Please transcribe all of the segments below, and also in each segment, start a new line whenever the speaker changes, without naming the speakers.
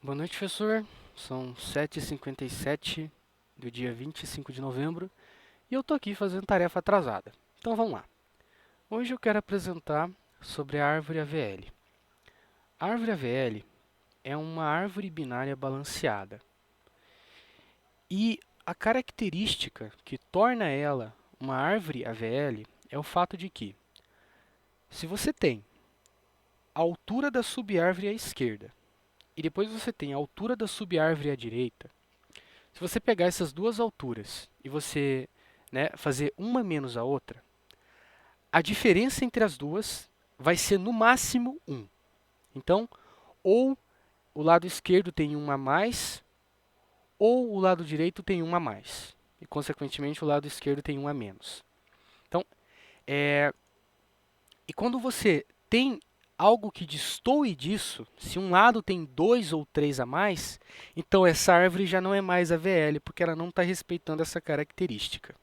Boa noite, professor. São 7h57 do dia 25 de novembro e eu estou aqui fazendo tarefa atrasada. Então vamos lá. Hoje eu quero apresentar sobre a árvore AVL. A árvore AVL é uma árvore binária balanceada e a característica que torna ela uma árvore AVL é o fato de que, se você tem a altura da subárvore à esquerda e depois você tem a altura da subárvore à direita, se você pegar essas duas alturas e você, fazer uma menos a outra, a diferença entre as duas vai ser no máximo 1. Então, ou o lado esquerdo tem 1 a mais, ou o lado direito tem 1 a mais. E, consequentemente, o lado esquerdo tem 1 a menos. Então, e quando você tem algo que destoe disso, se um lado tem 2 ou 3 a mais, então essa árvore já não é mais AVL, porque ela não está respeitando essa característica.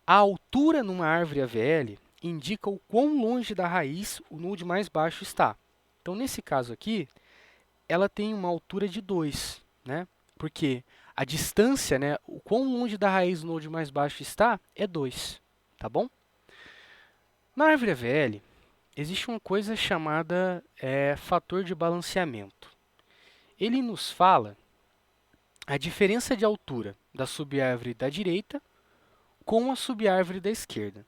A altura numa árvore AVL indica o quão longe da raiz o nude mais baixo está. Então, nesse caso aqui, ela tem uma altura de 2, né? Porque a distância, o quão longe da raiz o nude mais baixo está, é 2, tá bom? Na árvore AVL, existe uma coisa chamada fator de balanceamento. Ele nos fala a diferença de altura da subárvore da direita com a subárvore da esquerda.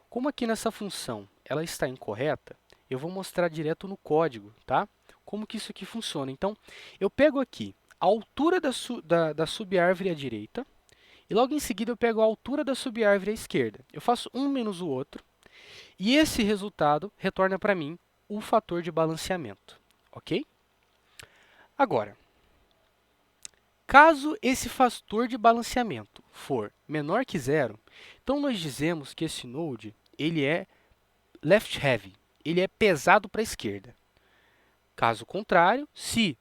Como aqui nessa função ela está incorreta, eu vou mostrar direto no código, tá? Como que isso aqui funciona. Então, eu pego aqui a altura da subárvore à direita e logo em seguida eu pego a altura da subárvore à esquerda. Eu faço um menos o outro e esse resultado retorna para mim o fator de balanceamento, ok? Agora, caso esse fator de balanceamento for menor que zero, então nós dizemos que esse node ele é left heavy, ele é pesado para a esquerda. Caso contrário, se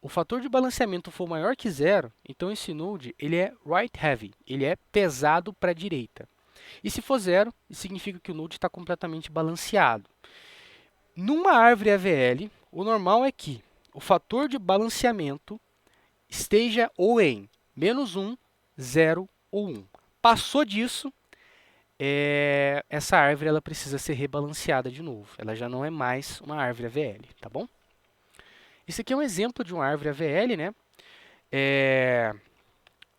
o fator de balanceamento for maior que zero, então esse node ele é right heavy, ele é pesado para a direita. E se for zero, isso significa que o node está completamente balanceado. Numa árvore AVL, o normal é que o fator de balanceamento esteja ou em -1, 0 ou 1. Passou disso, essa árvore ela precisa ser rebalanceada de novo. Ela já não é mais uma árvore AVL, tá bom? Isso aqui é um exemplo de uma árvore AVL, né?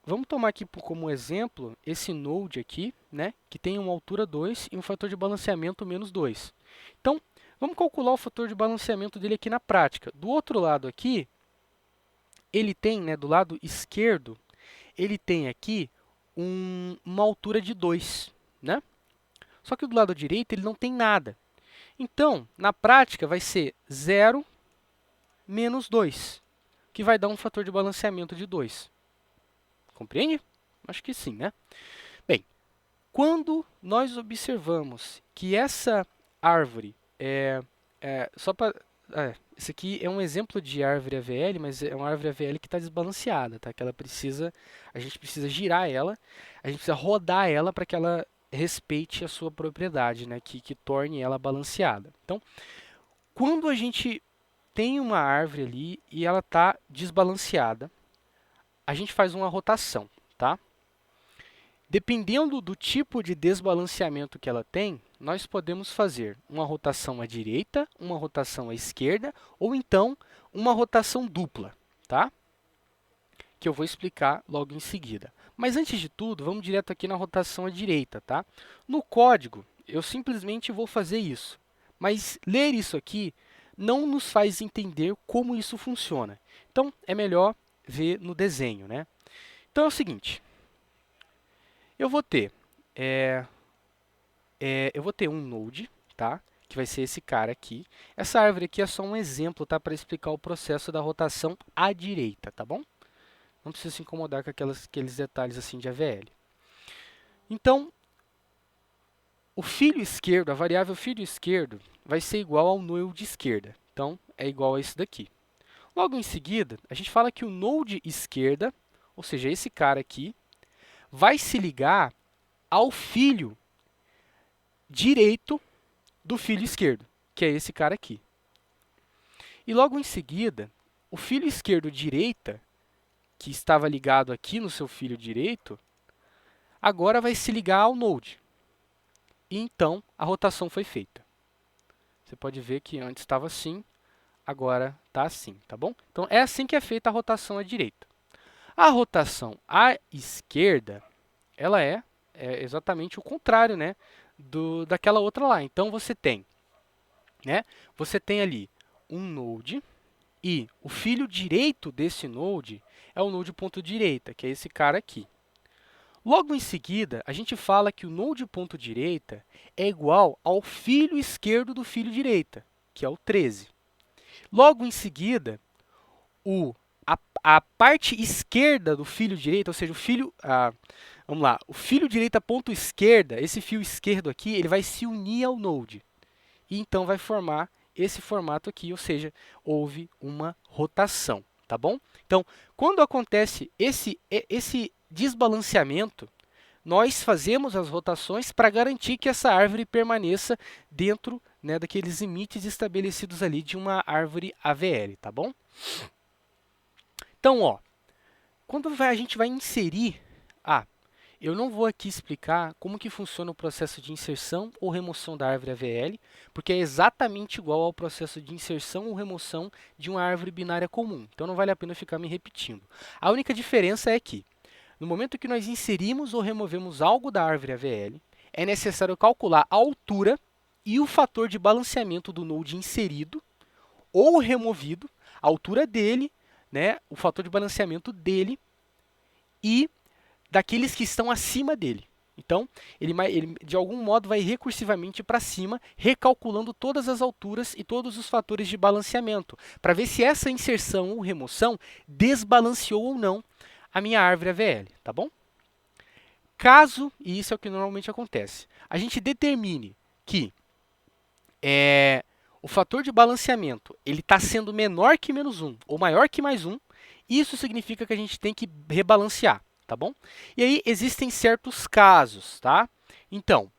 Vamos tomar aqui como exemplo esse node aqui, né? Que tem uma altura 2 e um fator de balanceamento -2. Então, vamos calcular o fator de balanceamento dele aqui na prática. Do outro lado aqui, ele tem, do lado esquerdo, ele tem aqui uma altura de 2, né? Só que do lado direito ele não tem nada. Então, na prática, vai ser 0 menos 2, que vai dar um fator de balanceamento de 2. Compreende? Acho que sim, né? Bem, quando nós observamos que essa árvore isso aqui é um exemplo de árvore AVL, mas é uma árvore AVL que está desbalanceada, tá? Que a gente precisa girar ela, a gente precisa rodar ela para que ela respeite a sua propriedade, né? Que torne ela balanceada. Então, quando a gente tem uma árvore ali e ela está desbalanceada, a gente faz uma rotação, tá? Dependendo do tipo de desbalanceamento que ela tem, nós podemos fazer uma rotação à direita, uma rotação à esquerda, ou então uma rotação dupla, tá? Que eu vou explicar logo em seguida. Mas antes de tudo, vamos direto aqui na rotação à direita, tá? No código, eu simplesmente vou fazer isso. Mas ler isso aqui não nos faz entender como isso funciona. Então, é melhor ver no desenho, né? Então, é o seguinte. Eu vou ter um node, tá? Que vai ser esse cara aqui. Essa árvore aqui é só um exemplo, tá? Para explicar o processo da rotação à direita, tá bom? Não precisa se incomodar com aqueles detalhes assim de AVL. Então, o filho esquerdo, a variável filho esquerdo, vai ser igual ao node esquerda. Então, é igual a esse daqui. Logo em seguida, a gente fala que o node esquerda, ou seja, esse cara aqui, vai se ligar ao filho direito do filho esquerdo, que é esse cara aqui. E logo em seguida, o filho esquerdo direita, que estava ligado aqui no seu filho direito, agora vai se ligar ao node. E então a rotação foi feita. Você pode ver que antes estava assim, agora está assim, tá bom? Então é assim que é feita a rotação à direita. A rotação à esquerda, ela é exatamente o contrário, né, daquela outra lá. Então você tem, né, você tem ali um node e o filho direito desse node é o node ponto direita, que é esse cara aqui. Logo em seguida, a gente fala que o node ponto direita é igual ao filho esquerdo do filho direita, que é o 13. Logo em seguida, a parte esquerda do filho direita, ou seja, vamos lá, o filho direita ponto esquerda, esse fio esquerdo aqui, ele vai se unir ao node. E então vai formar esse formato aqui, ou seja, houve uma rotação, tá bom? Então, quando acontece esse desbalanceamento, nós fazemos as rotações para garantir que essa árvore permaneça dentro, né, daqueles limites estabelecidos ali de uma árvore AVL, tá bom? Então, ó, quando a gente vai inserir, eu não vou aqui explicar como que funciona o processo de inserção ou remoção da árvore AVL, porque é exatamente igual ao processo de inserção ou remoção de uma árvore binária comum. Então, não vale a pena ficar me repetindo. A única diferença é que, no momento que nós inserimos ou removemos algo da árvore AVL, é necessário calcular a altura e o fator de balanceamento do node inserido ou removido, a altura dele, né, o fator de balanceamento dele e daqueles que estão acima dele. Então, ele de algum modo vai recursivamente para cima, recalculando todas as alturas e todos os fatores de balanceamento, para ver se essa inserção ou remoção desbalanceou ou não a minha árvore AVL, tá bom? Caso, e isso é o que normalmente acontece, a gente determine que o fator de balanceamento ele está sendo menor que menos 1 ou maior que mais 1, isso significa que a gente tem que rebalancear, tá bom? E aí existem certos casos, tá? Então,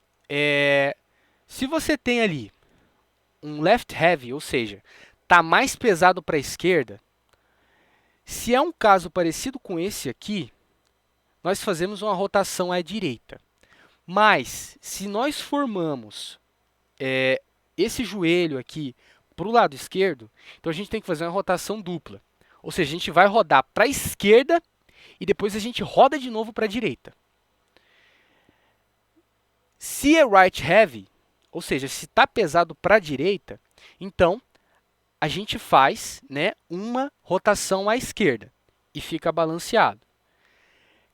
se você tem ali um left heavy, ou seja, está mais pesado para a esquerda, se é um caso parecido com esse aqui, nós fazemos uma rotação à direita. Mas, se nós formamos esse joelho aqui para o lado esquerdo, então a gente tem que fazer uma rotação dupla. Ou seja, a gente vai rodar para a esquerda e depois a gente roda de novo para a direita. Se é right heavy, ou seja, se está pesado para a direita, então a gente faz, né, uma rotação à esquerda e fica balanceado.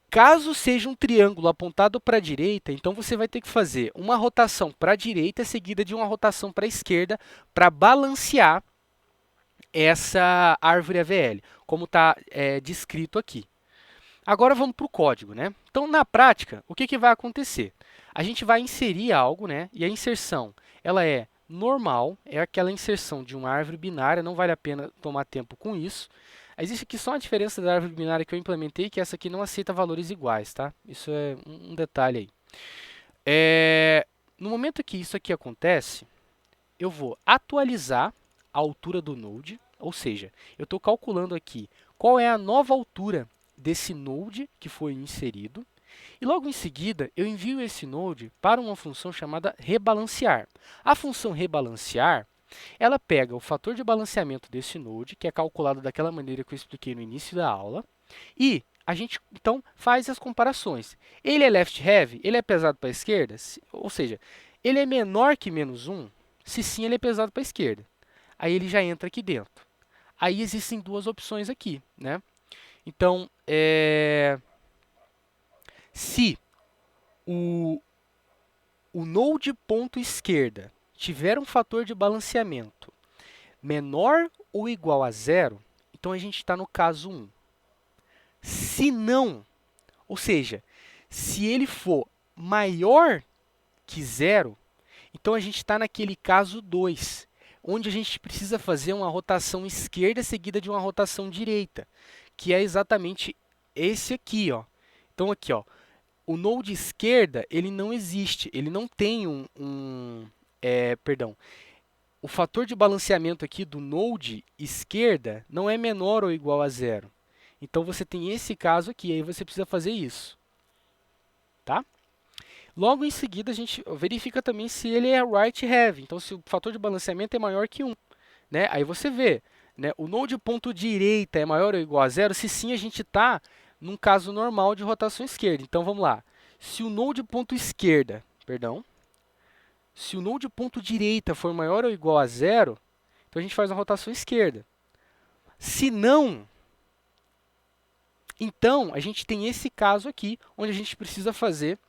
Caso seja um triângulo apontado para a direita, então você vai ter que fazer uma rotação para a direita seguida de uma rotação para a esquerda para balancear essa árvore AVL, como está descrito aqui. Agora vamos para o código, né? Então, na prática, o que vai acontecer? A gente vai inserir algo, né? E a inserção, ela é normal, é aquela inserção de uma árvore binária, não vale a pena tomar tempo com isso. Existe aqui só a diferença da árvore binária que eu implementei, que essa aqui não aceita valores iguais, tá? Isso é um detalhe aí. No momento que isso aqui acontece, eu vou atualizar a altura do node, ou seja, eu estou calculando aqui qual é a nova altura desse node que foi inserido, e logo em seguida eu envio esse node para uma função chamada rebalancear. A função rebalancear, ela pega o fator de balanceamento desse node, que é calculado daquela maneira que eu expliquei no início da aula, e a gente então faz as comparações. Ele é left heavy? Ele é pesado para a esquerda? Ou seja, ele é menor que menos 1? Se sim, ele é pesado para a esquerda. Aí ele já entra aqui dentro. Aí existem duas opções aqui, né? Então, se o node ponto esquerda tiver um fator de balanceamento menor ou igual a 0, então a gente está no caso 1. Se não, ou seja, se ele for maior que 0, então a gente está naquele caso 2, onde a gente precisa fazer uma rotação esquerda seguida de uma rotação direita, que é exatamente esse aqui, ó. Então aqui, ó, o node esquerda ele não existe, ele não tem perdão, o fator de balanceamento aqui do node esquerda não é menor ou igual a zero. Então, você tem esse caso aqui, aí você precisa fazer isso, tá? Logo em seguida, a gente verifica também se ele é right have. Então, se o fator de balanceamento é maior que 1, né? Aí você vê, né? O node ponto direita é maior ou igual a zero? Se sim, a gente está num caso normal de rotação esquerda. Então, vamos lá. Se o node ponto esquerda, perdão, se o node ponto direita for maior ou igual a zero, então a gente faz uma rotação esquerda. Se não, então a gente tem esse caso aqui, onde a gente precisa fazer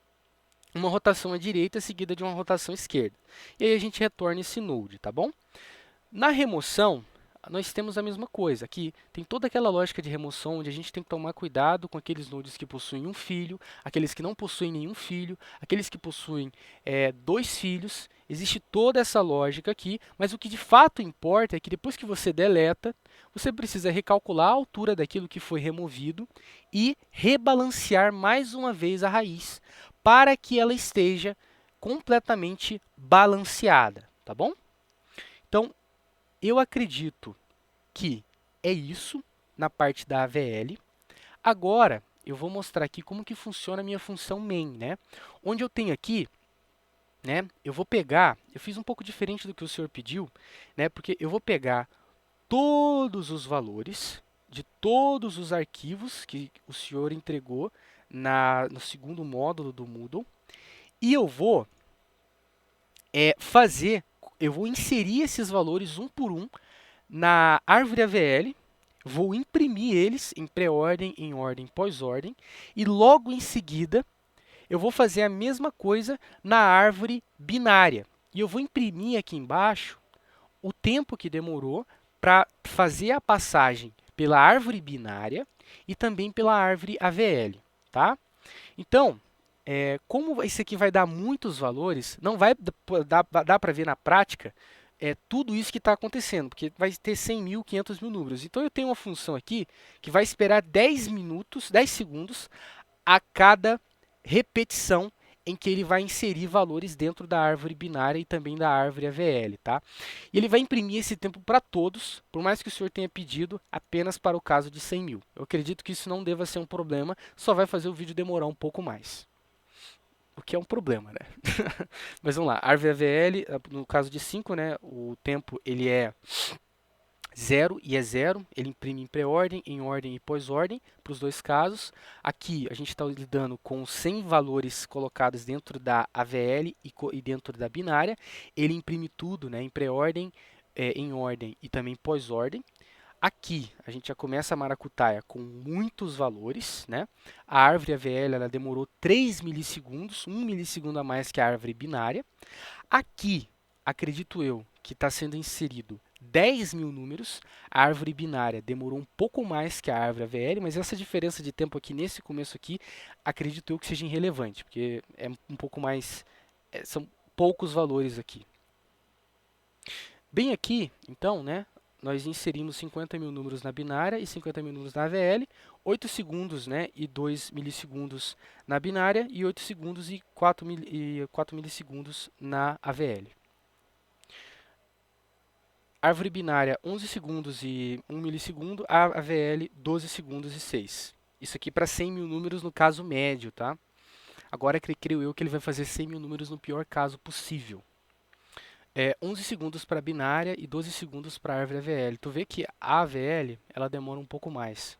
uma rotação à direita seguida de uma rotação à esquerda. E aí a gente retorna esse node, tá bom? Na remoção, nós temos a mesma coisa. Aqui tem toda aquela lógica de remoção onde a gente tem que tomar cuidado com aqueles nodes que possuem um filho, aqueles que não possuem nenhum filho, aqueles que possuem dois filhos. Existe toda essa lógica aqui, mas o que de fato importa é que depois que você deleta, você precisa recalcular a altura daquilo que foi removido e rebalancear mais uma vez a raiz para que ela esteja completamente balanceada, tá bom? Então, eu acredito que é isso na parte da AVL. Agora, eu vou mostrar aqui como que funciona a minha função main, né? Onde eu tenho aqui, né? Eu vou pegar, eu fiz um pouco diferente do que o senhor pediu, né? Porque eu vou pegar todos os valores de todos os arquivos que o senhor entregou no segundo módulo do Moodle e eu vou eu vou inserir esses valores um por um na árvore AVL, vou imprimir eles em pré-ordem, em ordem, pós-ordem, e logo em seguida eu vou fazer a mesma coisa na árvore binária. E eu vou imprimir aqui embaixo o tempo que demorou para fazer a passagem pela árvore binária e também pela árvore AVL, tá? Então, como isso aqui vai dar muitos valores, não vai dar para ver na prática tudo isso que está acontecendo, porque vai ter 100 mil, 500 mil números. Então, eu tenho uma função aqui que vai esperar 10 minutos, 10 segundos a cada repetição em que ele vai inserir valores dentro da árvore binária e também da árvore AVL, tá? E ele vai imprimir esse tempo para todos, por mais que o senhor tenha pedido apenas para o caso de 100 mil. Eu acredito que isso não deva ser um problema, só vai fazer o vídeo demorar um pouco mais. O que é um problema, né? Mas vamos lá, árvore AVL, no caso de 5, né, o tempo ele é 0 e é 0, ele imprime em pré-ordem, em ordem e pós-ordem, para os dois casos. Aqui a gente está lidando com 100 valores colocados dentro da AVL e dentro da binária. Ele imprime tudo, né, em pré-ordem, em ordem e também pós-ordem. Aqui a gente já começa a maracutaia com muitos valores, né? A árvore AVL ela demorou 3 milissegundos, 1 milissegundo a mais que a árvore binária. Aqui, acredito eu, que está sendo inserido 10 mil números. A árvore binária demorou um pouco mais que a árvore AVL, mas essa diferença de tempo aqui nesse começo aqui, acredito eu que seja irrelevante, porque é um pouco mais, são poucos valores aqui. Bem aqui, então, né, nós inserimos 50 mil números na binária e 50 mil números na AVL, 8 segundos, né, e 2 milissegundos na binária e 8 segundos e 4 milissegundos na AVL. Árvore binária 11 segundos e 1 milissegundo, a AVL 12 segundos e 6. Isso aqui para 100 mil números no caso médio, tá? Agora creio eu que ele vai fazer 100 mil números no pior caso possível. 11 segundos para a binária e 12 segundos para a árvore AVL. Tu vê que a AVL ela demora um pouco mais.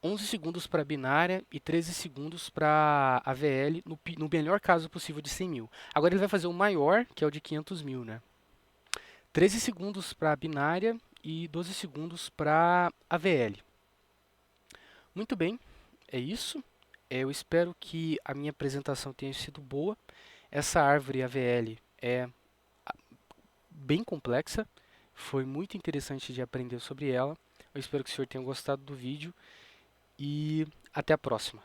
11 segundos para a binária e 13 segundos para a AVL no melhor caso possível de 100 mil. Agora ele vai fazer o maior, que é o de 500 mil, né? 13 segundos para a binária e 12 segundos para a AVL. Muito bem, é isso. Eu espero que a minha apresentação tenha sido boa. Essa árvore AVL é bem complexa, foi muito interessante de aprender sobre ela. Eu espero que o senhor tenha gostado do vídeo e até a próxima.